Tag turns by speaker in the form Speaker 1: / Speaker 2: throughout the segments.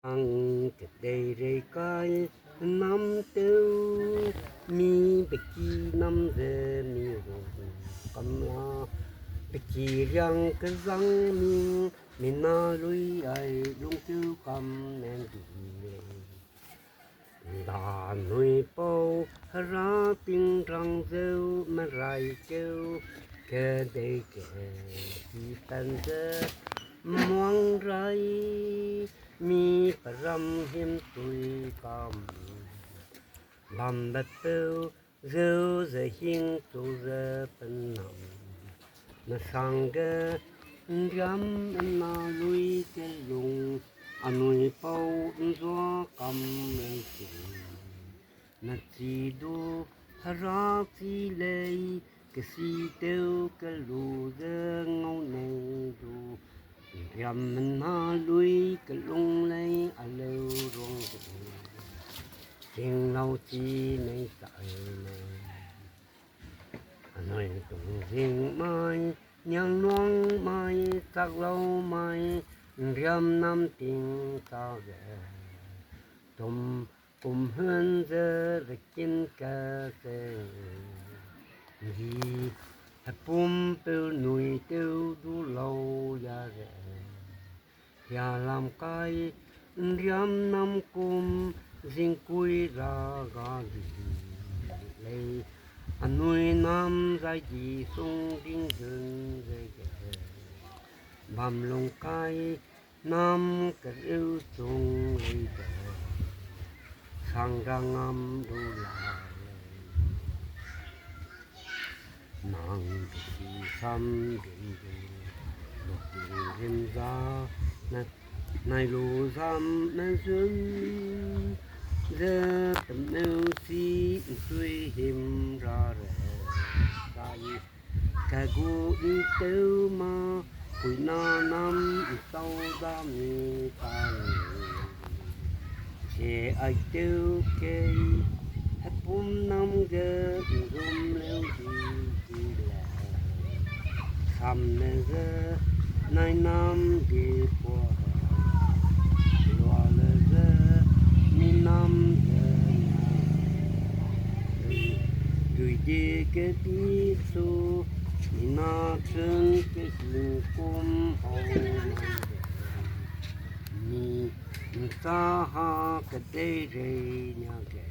Speaker 1: Ang kể rây cái năm tiêu mi bạch chi năm giờ mi hồ cầm la bạch chi răng cái răng mi na lui ai lung tiêu cầm nên đi đà nuôi bao ra tiếng răng rêu mà rai kêu kể đây kể đi tan giờ muang rai mi param him tui kam lam bat peu rêu giờ hing tu giờ pen nam na sang ge ram na lui ke lung anui pau zo kam en si na chi du hara chi lei ke si teu ke lu giờ ngau nei du ram na lui ke lung lei a leu rong tiếng lâu chi nei tại nói tung riêng mai nhang nuông mai chắc lâu mai riam năm tiếng ta về tôm cùng hơn giờ về kinh cà phê gì hạt bùm bêu nuôi tiêu đủ lâu ya rẻ ya làm cái riam năm cùng riêng cùi ra gà lấy anh nuôi nam dài gì sung đinh dừng dây ghé bàm lông cay nam cất yêu chung lấy ghé sang ra ngâm đu lại nàng chỉ xăm đinh dừng một đinh thêm ra này lù xăm nên xuân giờ tầm yêu si suy hiểm ra rẻ sai cái gu đi tiêu mà cuối na năm sau ra mi ta che ai tiêu kê hết bún năm giờ zoom leo đi là thầm nên giờ nay năm đi qua loa là giờ mi năm gửi đi cái tí su na chân cái hình cung hậu mi ta ha cái đây rồi nhà kẻ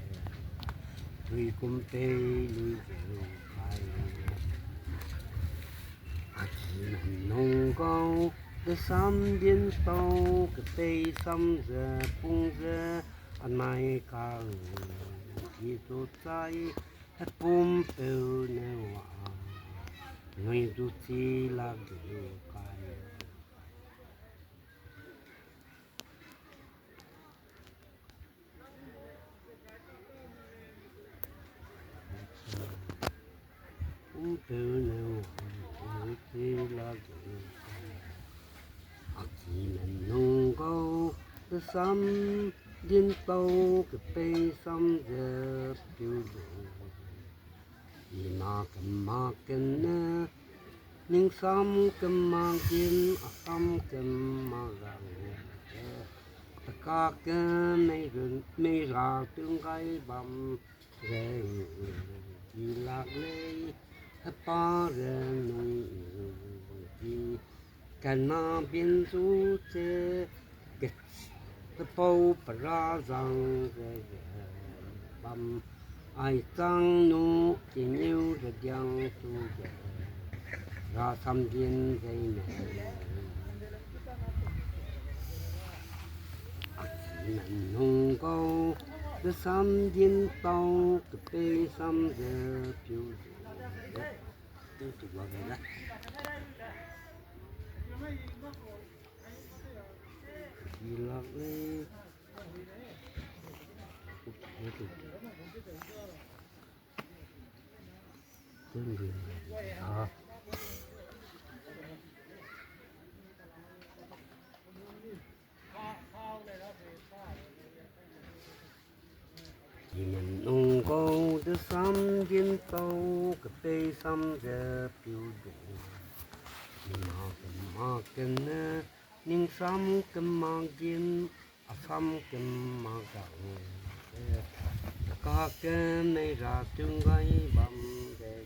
Speaker 1: vì cung tê lui về phải chỉ nằm nông cao cái xăm điên tàu cái tê xăm giờ bung giờ anh mai càng chỉ tốt trái hết bùm bêu nèo người du chi là điều cái bùm bêu nèo du chi là điều cái chỉ mình nông cao cái xăm điên tàu cái tê xăm giờ bêu na kema kena ning sam kema kin asam kema gang taka ke me ra tung gai bam re di lạc lei pa re nui di kana bin su che ke pau pra zang re bam ai tăng nu tình yêu được giang tu về ra thăm thiên dây này nằm nông câu cái xăm thiên tàu cái bê xăm giờ phiêu tôi tụi vào đây đó đi lạc lên tương đường đó chỉ mình nông câu đưa xăm điên tàu cái tây xăm giờ phiêu đủ mà cái nè nhưng xăm cái mang điên xăm kim mà gạo có cái này ra tương gai bầm đèn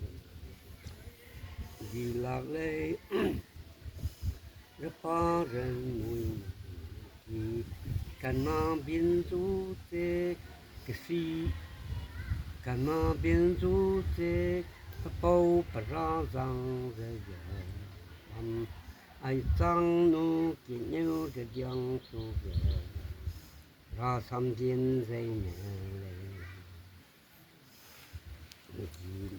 Speaker 1: vì lạc lệ rất ba rừng mùi vì cần mà biến du tê cái gì cần mà biến du tê cái bao bà ra rằng giờ ai tăng nu kỷ nhiêu để giang su về ra sam thiên dây nè chỉ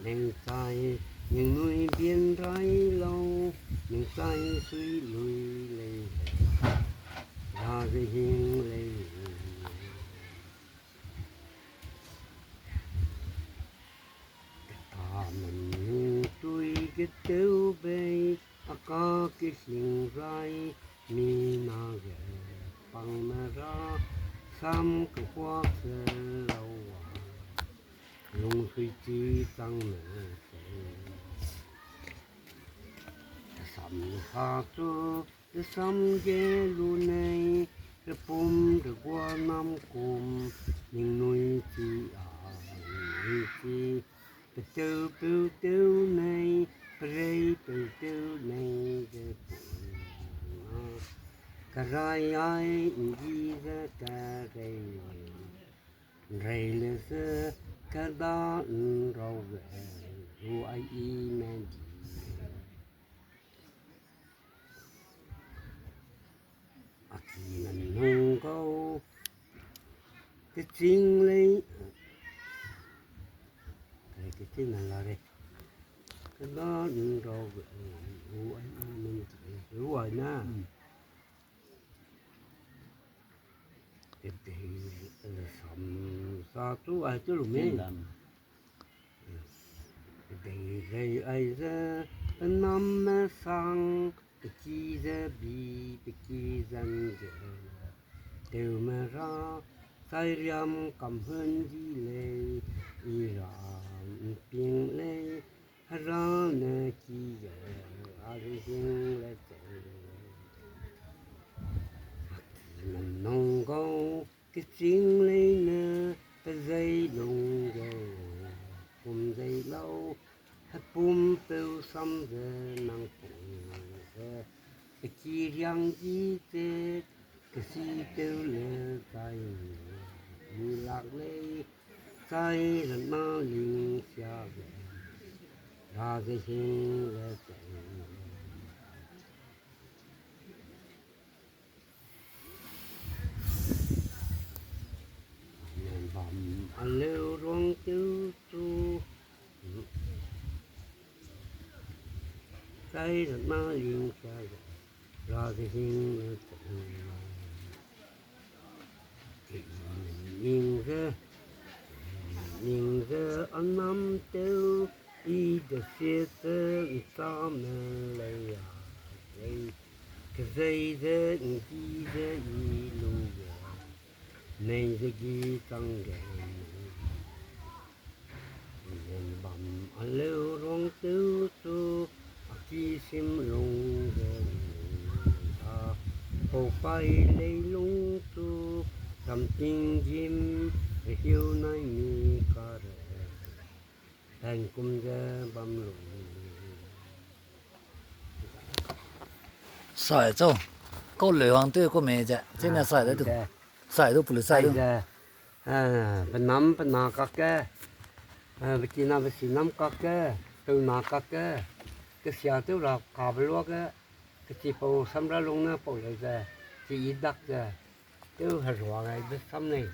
Speaker 1: nên sai những núi biên rải lâu những sai suy lùi lệ ra dây hiên lệ ta mình tôi cái tiêu bê có cái hình rai mi na ghé bằng mà ra sam cái hoa lâu lung suy chi tăng nữa sam ha cho sam ghé lu này cái bom cái qua nam cùng những nuôi chi nuôi chi cái tiêu này rây tiêu này cái rai ai đi ra cái rây lên sơ cái đó rau về ru ai men aki nung câu cái chính lấy cái chính là đây cái đó rau về ru ai men ru ai na cái sắm sa tu ai tu lùm ấy cái rây ai ra năm sang cái chi ra bi cái chi dân đều mà ra sai riam cầm hơn gì lệ y ra tiếng lệ ra nè chi ra tiếng lệ mình nông câu cái tiếng lấy nè cái dây lùng dây cùng dây lâu hát bùm tiêu xăm về năng cùng về cái chi riêng chi tết cái chi tiêu lệ tay như lạc lệ tay lần mà linh xa về ra cái hình lệ chạy anh lưu ruộng tiêu tu tay thật mà liên xa ra cái hình lệ chạy nhìn ra anh nắm tiêu đi được xe tơ sao mà lấy cái dây dơ đi dơ đi lưu này cái gì tăng cái nên bầm anh lưu ruộng tiêu tu khi sim lung gần ta hồ bay lấy lung tu cầm tin chim hiu nay mi cả rồi thành cung ra bầm lung
Speaker 2: sỏi châu câu lưỡi hoàng tươi có mẹ chứ trên là sỏi đấy được sỏi đâu bự sỏi đâu
Speaker 1: bên nắm bên nào các cái bên kia nào bên xin nắm các cái từ nào các cái xe tiêu là cả bên luôn cái chỉ bảo xăm ra luôn nữa bảo lại ra chỉ ít đắt ra tiêu hạt ruộng này biết xăm này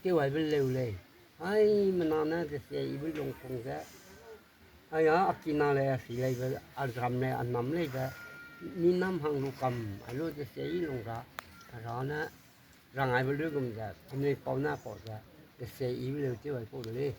Speaker 1: tiêu hay bên lều này ai mà nào nữa cái xe ít bên lông cùng ra ai á ở kia nào này xí này về ăn cầm này ăn nắm này về ní nắm hàng lục cầm ai luôn cái xe ít lông ra đó nữa rằng ai bên lưỡi cầm ra hôm nay bảo na bảo ra cái xe ít bên lều tiêu hay bảo lại